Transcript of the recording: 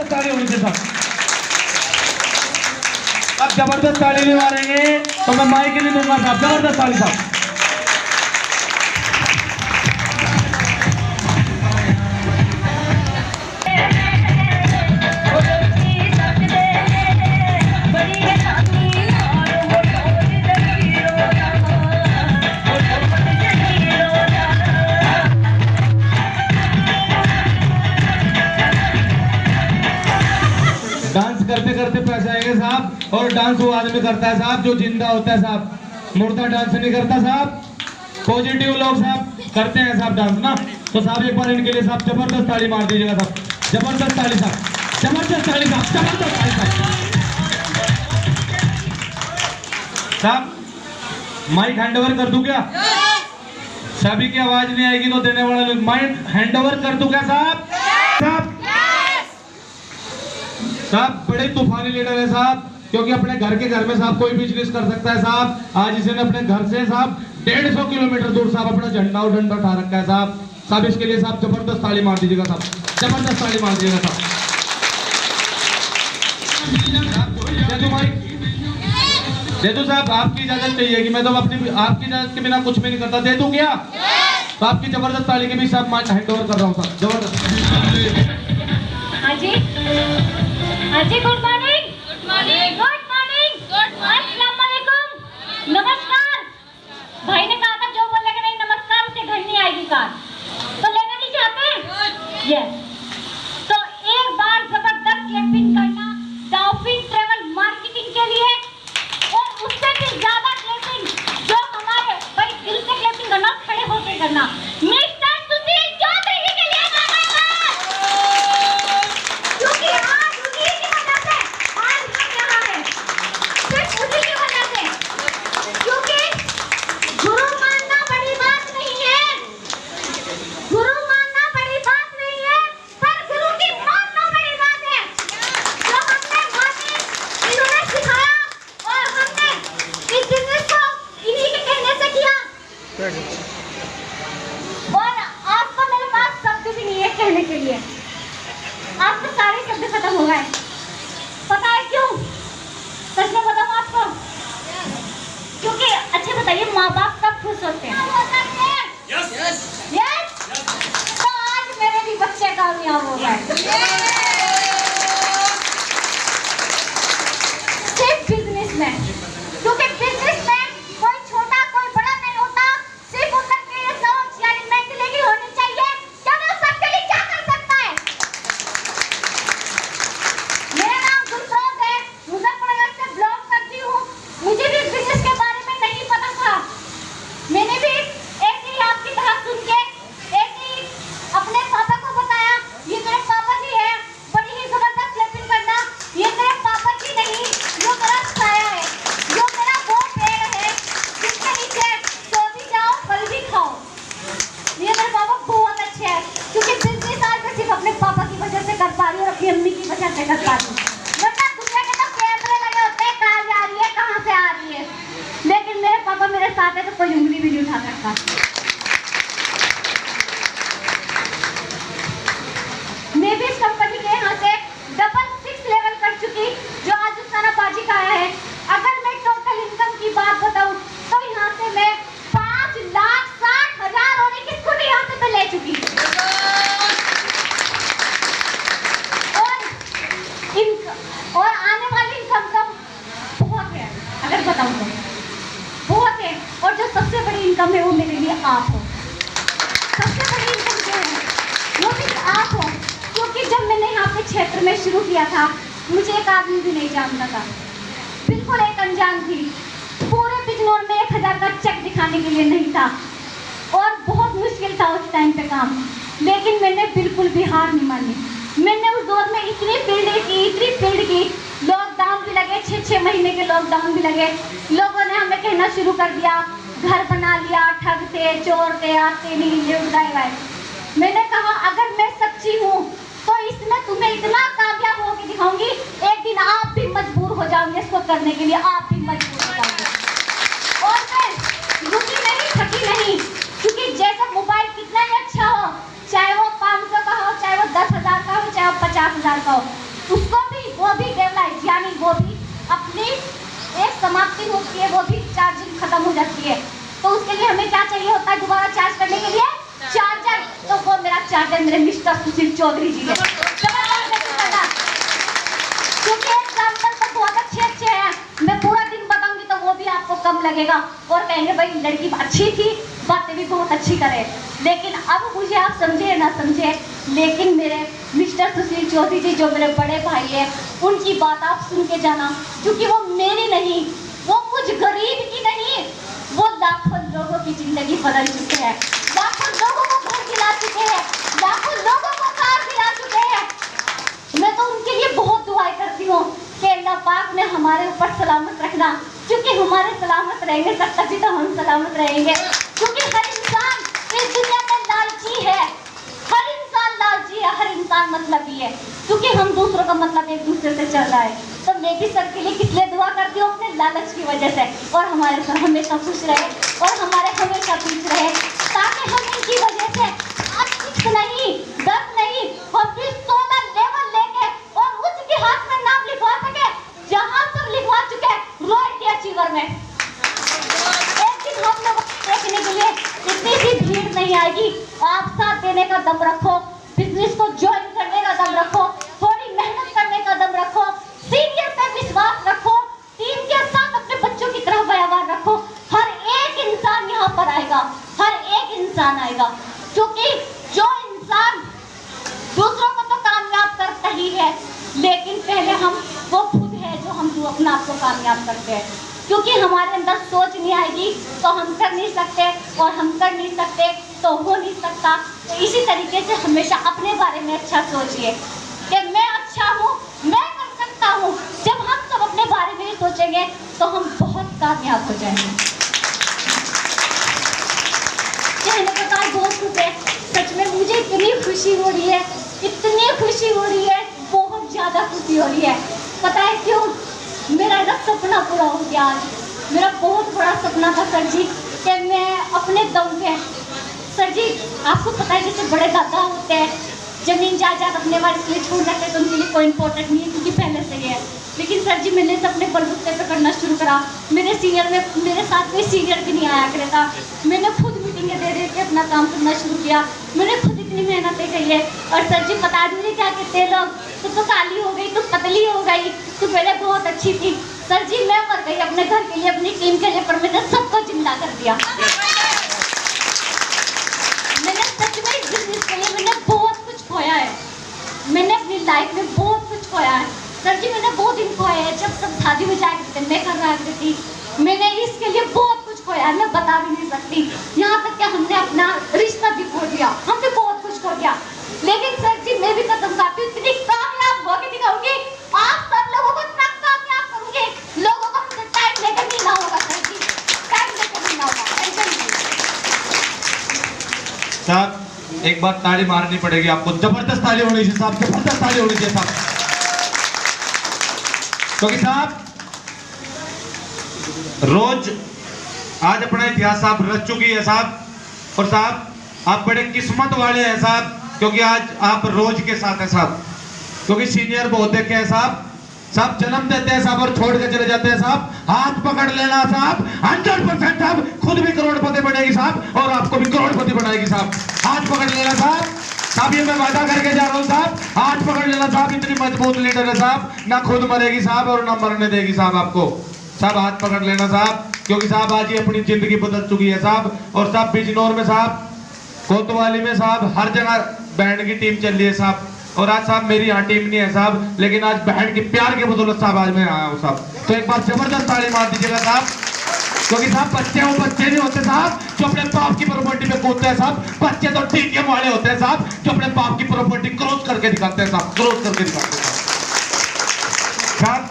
ताली होनी चाहिए साहब। अब जबरदस्त ताली नहीं मारेंगे तो मैं माइक के लिए दूंगा साहब। जबरदस्त ताली साहब। डांस करते करते पैसे आएंगे साहब। और डांस वो आदमी करता है साहब जो जिंदा होता है साहब, मुर्दा डांस नहीं करता साहब। पॉजिटिव लोग साहब करते हैं साहब डांस ना। तो साहब एक बार इनके लिए साहब जबरदस्त ताली मार दीजिएगा साहब। जबरदस्त ताली साहब। जबरदस्त ताली साहब। जबरदस्त ताली साहब। साहब माइक हैंड ओवर कर दूं क्या? सभी की आवाज नहीं आएगी तो देने वाले लोग माइक हैंड ओवर कर दूं क्या साहब? साहब साहब बड़े तूफानी लीडर है साहब, क्योंकि अपने घर के घर में साहब कोई बिजनेस कर सकता है साहब। आज इसने अपने घर से साहब 150 किलोमीटर दूर साहब अपना झंडा और डंडा उठा रखा है साहब। साहब इसके लिए साहब जबरदस्त ताली मार दीजिएगा साहब। जबरदस्त ताली मार दीजिएगा साहब। दे दो साहब, आपकी इजाजत चाहिए कि मैं तो अपनी आपकी इजाजत के बिना कुछ भी नहीं करता। दे दूं क्या? तो आपकी जबरदस्त ताली के भी साहब मैं हैंड ओवर कर रहा हूँ साहब। जबरदस्त। हाँ जी, हाँ जी, good morning, good morning, good morning, good morning, अस्सलाम वालेकुम, नमस्कार। भाई ने कहा था जो बोलेगा नहीं नमस्कार उसे घर नहीं आएगी कार। तो लेना नहीं चाहते? यस। तो एक बार जबरदस्त क्लैपिंग करना डॉल्फिन ट्रैवल मार्केटिंग के लिए, और उससे भी ज्यादा क्लैपिंग जो हमारे भाई दिल से क्लैपिंग करना, खड़े होकर करना मिस्टर सुशील चौधरी के लिए। क्योंकि आज उन्हीं की वजह से आज हम यहाँ हैं, सिर्फ उसी की वजह से। क्योंकि गुरु मानना बड़ी बात नहीं है, गुरु मानना बड़ी बात नहीं है, पर गुरु की मानना बड़ी बात है। जो हमने माने इन्होंने सिखाया और हमने इस बिजनेस को इन्हीं के कहने से किया। और आज तो मेरे पास शब्द भी नहीं है कहने के लिए। आज तो सारे शब्द खत्म हो गए। पता है क्यों? सच में बताऊं आपको? क्योंकि अच्छे बताइए, माँ बाप कब खुश होते हैं? Yes yes yes. तो आज मेरे भी बच्चे कामयाब हो गए सिर्फ बिजनेस में। क्योंकि बिजनेस में कोई छोटा कोई बड़ा नहीं होता, सिर्फ उनके ये सोच यानी मेंटलिटी होनी चाहिए कि वो सबके लिए क्या कर सकता है। मेरा नाम गुलफरोज है, मुजफ्फरनगर से ब्लॉग करती हूँ। मुझे भी बिजनेस के बारे में नहीं पता था। मैंने भी ऐसे ही आपकी तरह सुन के ऐसे ही अपने पापा को बताया, ये मेरे पापा जी है, बड़ी ही जबरदस्त क्लैपिंग करना। ये मेरे पापा जी नहीं, जो मेरा साया है, जो मेरा वो पेड़ है जिसके नीचे सो भी जाओ फल भी खाओ। ये मेरे पापा बहुत अच्छे हैं, क्योंकि बिजनेस आज मैं सिर्फ अपने पापा की वजह से कर पा रही हूँ और अपनी अम्मी की वजह से कर पा रही हूँ। वरना दुनिया के तो कैमरे लगे होते हैं, कहाँ जा रही है कहाँ से आ रही है, लेकिन मेरे पापा मेरे साथ है तो कोई उंगली भी नहीं उठा सकता। मैं भी इस कंपनी के यहाँ से 666 लेवल कर चुकी, जो आज उस्ताना बाजी का आया है। अगर मैं टोटल इनकम की बात बताऊँ तो यहाँ से मैं 5,60,000 होने की स्कूटी यहाँ से ले चुकी। और आने वाली इनकम तो बहुत है, अगर बताऊँ तो बहुत है। और जो सबसे बड़ी इनकम है वो मेरे लिए आप हो। सबसे बड़ी इनकम जो है वो भी आप हो, क्योंकि जब मैंने यहाँ पे क्षेत्र में शुरू किया था मुझे एक आदमी भी नहीं जानता था, बिल्कुल एक अनजान थी। पूरे बिजनौर में 1,000 का चेक दिखाने के लिए नहीं था और बहुत मुश्किल था उस टाइम पे काम, लेकिन मैंने बिल्कुल भी हार नहीं मानी। मैंने उस दौर में इतनी फील्ड की, लॉकडाउन भी लगे, 6-6 महीने के लॉकडाउन भी लगे। लोगों ने हमें कहना शुरू कर दिया, घर बना लिया, ठगते चोर थे, आते नहीं उड़ाए। मैंने कहा अगर मैं सच्ची हूँ तो इसमें तुम्हें इतना कामयाब होकर दिखाऊंगी, एक दिन आप भी मजबूर हो जाओगे इसको करने के लिए, आप भी मजबूर हो जाओगे। और मैं रुकी नहीं, थकी नहीं, क्योंकि जैसा मोबाइल कितना ही अच्छा हो, चाहे वो 500 का हो, चाहे वो 10,000 का हो, चाहे वो 50,000 का हो, एक समाप्ति होती है, वो भी चार्जिंग खत्म हो जाती है। तो उसके लिए हमें क्या चाहिए होता है दोबारा चार्ज करने के लिए? चार्जर। तो वो मेरा चार्जर मेरे मिस्टर सुशील चौधरी जी है। क्योंकि एग्जाम्पल तो बहुत अच्छे हैं, मैं पूरा दिन बताऊंगी तो वो भी आपको कम लगेगा और कहेंगे भाई लड़की अच्छी थी, बातें भी बहुत अच्छी करे। लेकिन अब मुझे आप समझे ना समझे, लेकिन मेरे मिस्टर सुशील चौधरी जी जो मेरे बड़े भाई है, उनकी बात आप सुन के जाना, क्योंकि वो मेरी नहीं, वो कुछ गरीब की नहीं, वो लाखों लोगों की जिंदगी बदल चुके हैं, लाखों लोगों को घर दिला चुके हैं, लाखों लोगों को कार दिला चुके हैं। मैं तो उनके लिए बहुत दुआएं करती हूँ कि अल्लाह पाक ने हमारे ऊपर सलामत रखना, क्योंकि हमारे सलामत रहेंगे तब तभी तो हम सलामत रहेंगे। क्योंकि हर इंसान इस दुनिया में लालची है, हर इंसान लालची है, हर इंसान मतलबी है, क्योंकि हम दूसरों का मतलब एक दूसरे से चल रहा है। तो मैं भी सर के लिए किस लिए दुआ करती हूँ? अपने लालच की वजह से, और हमारे सर हमेशा खुश रहे और हमारे हमेशा पीछे रहे, ताकि हम इनकी वजह से आज 6 नहीं 10 नहीं और फिर 16 लेवल लेके और उस इतिहास में नाम लिखवा सके जहाँ सब लिखवा चुके हैं रॉयल्टी अचीवर में। एक दिन हम लोग देखने के लिए इतनी सी भीड़ नहीं आएगी। आप साथ देने का दम रखो, बिजनेस को ज्वाइन करने का दम रखो, थोड़ी मेहनत करने का दम रखो, सीनियर पे विश्वास रखो, टीम के साथ अपने बच्चों की तरह व्यवहार रखो। हर एक इंसान यहाँ पर आएगा, हर एक इंसान आएगा, क्योंकि जो इंसान दूसरों को तो कामयाब करता ही है, लेकिन पहले हम वो खुद है जो हम अपने आप को कामयाब करते हैं। क्योंकि हमारे अंदर सोच नहीं आएगी तो हम कर नहीं सकते, और हम कर नहीं सकते तो हो नहीं सकता। तो इसी तरीके से हमेशा अपने बारे में अच्छा सोचिए कि मैं अच्छा हूँ, मैं कर सकता हूँ। जब हम सब अपने बारे में सोचेंगे तो हम बहुत कामयाब हो जाएंगे। कहने का काल बहुत कुछ है, सच में मुझे इतनी खुशी हो रही है, इतनी खुशी हो रही है, बहुत ज्यादा खुशी हो रही है। पता है क्यों? मेरा ना सपना पूरा हो गया आज। मेरा बहुत बड़ा सपना था सर जी कि मैं अपने दम पे, सर जी आपको पता है जैसे बड़े दादा होते हैं जमीन जायदाद अपने वाले इसलिए छोड़ रखते तो उनके लिए कोई इंपॉर्टेंट नहीं है, क्योंकि पहले से ही है। लेकिन सर जी मैंने तो अपने बलबूते पे करना शुरू करा। मेरे सीनियर में मेरे साथ कोई सीनियर भी नहीं आया करता। मैंने खुद मीटिंगें दे के अपना काम करना शुरू किया। मैंने खुद इतनी मेहनतें करी है। और सर जी बता दीजिए क्या कहते हैं लोग, तू तो काली हो गई, तू पतली हो गई, तू पहले बहुत अच्छी थी। सर जी मैं मर गई अपने घर के लिए, अपनी टीम के लिए, पर मैंने सबको जिंदा कर दिया। मैंने सच में इस बिजनेस के लिए मैंने बहुत कुछ खोया है, मैंने अपनी लाइफ में बहुत कुछ खोया है। सर जी मैंने बहुत दिन खोया है, जब सब शादी में जाया करते मैं कर रहा थी, मैंने इसके लिए बहुत कुछ खोया है, मैं बता भी नहीं सकती। यहाँ तक कि हमने अपना रिश्ता भी खो दिया, हमने बहुत कुछ खो दिया। लेकिन सर जी मैं भी कदम खाती हूँ, इतनी कामयाब होकर दिखाऊंगी, आप सब लोगों को इतना कामयाब करूंगी, लोगों को मुझे टाइम लेकर मिलना होगा सर जी, टाइम लेकर मिलना होगा। साहब एक बार ताली मारनी पड़ेगी आपको, जबरदस्त ताली होनी चाहिए साहब, जबरदस्त ताली होनी चाहिए साहब, क्योंकि साहब रोज आज अपना इतिहास साहब रच चुकी है साहब। और साहब आप बड़े किस्मत वाले हैं साहब, क्योंकि आज आप रोज के साथ हैं साहब, क्योंकि सीनियर बहुत देखे हैं साहब, सब जन्म देते हैं साहब और छोड़ के चले जाते हैं साहब। हाथ पकड़ लेना साहब, 100% साहब, खुद भी करोड़पति बनेगी साहब और आपको भी करोड़पति बनाएगी साहब। हाथ पकड़ लेना साहब, साहब ये मैं वादा करके जा रहा हूँ साहब, हाथ पकड़ लेना साहब, इतनी मजबूत लीडर है साहब, ना खुद मरेगी साहब और ना मरने देगी साहब आपको। साहब हाथ पकड़ लेना साहब, क्योंकि साहब आज ये अपनी जिंदगी बदल चुकी है साहब। और साहब बिजनौर में साहब, कोतवाली में साहब, हर जगह बैंड की टीम चल रही है साहब। और आज साहब मेरी यहाँ टीम नहीं है साहब, लेकिन आज बहन के प्यार के बदौलत साहब आज मैं आया हूँ साहब। तो एक बार जबरदस्त ताली मार दीजिएगा साहब, क्योंकि साहब बच्चे वो बच्चे नहीं होते साहब जो अपने बाप की प्रॉपर्टी पे कूदते हैं साहब, बच्चे तो टीके वाले होते हैं साहब जो अपने बाप की प्रॉपर्टी क्रॉस करके दिखाते हैं साहब, क्रॉस करके दिखाते हैं साहब।